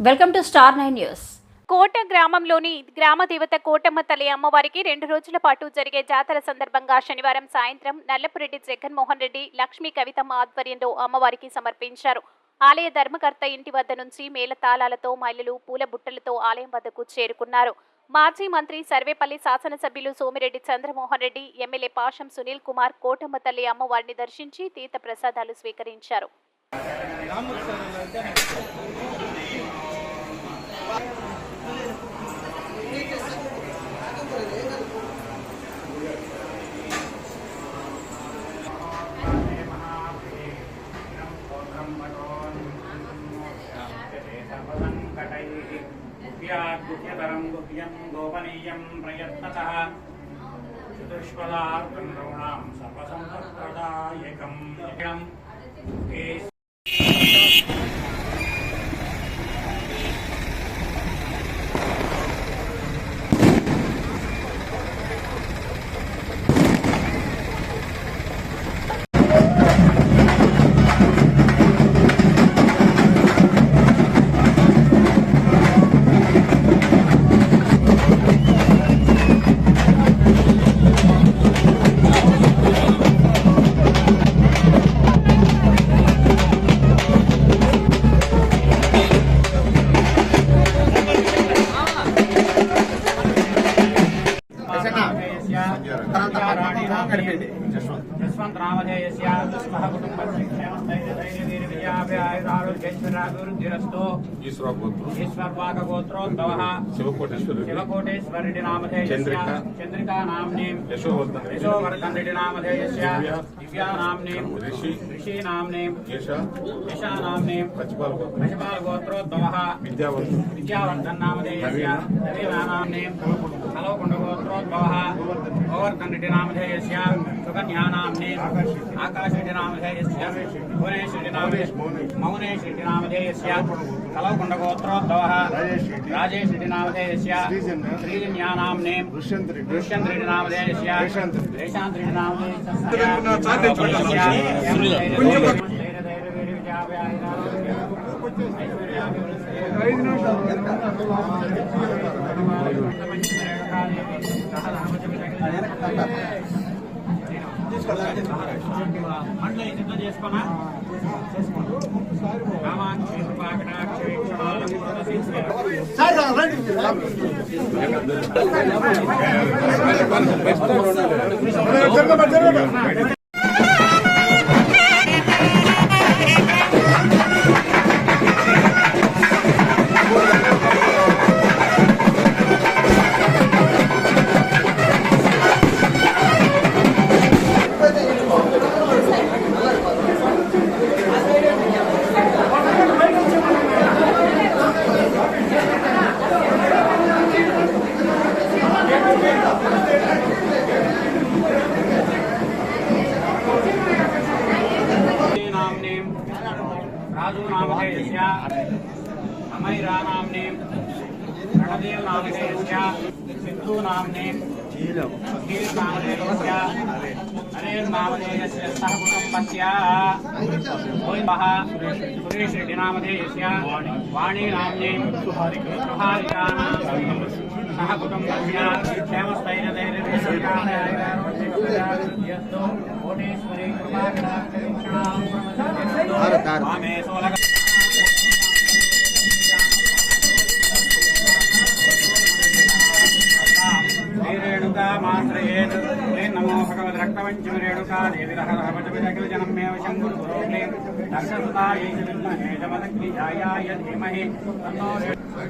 Welcome to star 9 news. కోట గ్రామంలోని గ్రామ దేవత కోటమ్మ తల్లి అమ్మవారికి 2 రోజుల పాటు జరిగే జాతర సందర్భంగా శనివారం సాయంత్రం నల్లపురెడ్డి జగన్మోహన్ రెడ్డి లక్ష్మీ కవితమ్మ ఆధ్వర్యంలో అమ్మవారికి సమర్పించారు. ఆలయ ధర్మకర్త ఇంటి వద్ద నుంచి మేళతాళాలతో మహిళలు పూల బుట్టలతో ఆలయం వద్దకు చేరుకున్నారు. మాజీ మంత్రి సర్వేపల్లి శాసనసభ్యులు సోమిరెడ్డి చంద్రమోహన్ రెడ్డి, ఎమ్మెల్యే పాషం సునీల్ కుమార్ కోటమ్మ తల్లి అమ్మవారిని దర్శించి తీర్థ ప్రసాదాలు స్వీకరించారు. गोपनीयं प्रयत्नतः चतुष्पदार्थं नृणां सर्वसम्पत्प्रदायकं शिवकोटेश्वरी नामधेयस्य चंद्रिका नाम्नी यशोवर्धन रेड्डी नामधेयस्य दिव्या नाम्नी ऋषि नाम्नी यशा नाम्नी प्रज्वल गोत्रोद्भवः विद्यावर्धन नामधेयस्य नवीना नाम्नी कलवकुंड गोत्रोद्भवः गोवर्धन रेड्डी नामधेयस्य सुकन्या नाम्नी आकाश रेड्डी नामधेयस्य भुवनेश रेड्डी मौनेश रेड्डी नामधेयस्य कलवकुंड गोत्रोद्भवः राजेश रेड्डी नामधेयस्य श्रीजन्या नाम्नी दुष्यंत रेड्डी नामधेयस्य देशांत रेड्डी మండలి సిద్ధం చేసుకున్నా राजू नामधेयस्य अमैरा नाम्नी रणदेव नामधेयस्य सिद्धू नाम्नी अखिल नामधेयस्य अनिल नामधेयस्य सह कुटुम्बस्य वैभव सुरेश रेड्डी नामधेयस्य वाणी नाम्नी सुहारिका नाम्नी सह कुटुम्बस्य क्षेमस्थैर्यधैर्यस्तु कोटेश्वरी कृपाकटाक्षवीक्षणां श्रीरेणुकामाश्रयेत् नमो भगवद् रक्तवञ्चम रेणुका देवी रहरहवचविदखिलजनं मे वशं गुरुपुरोक्ले दर्शसुतायै च विद्महे च मदग्निजायाय धीमहि तन्नो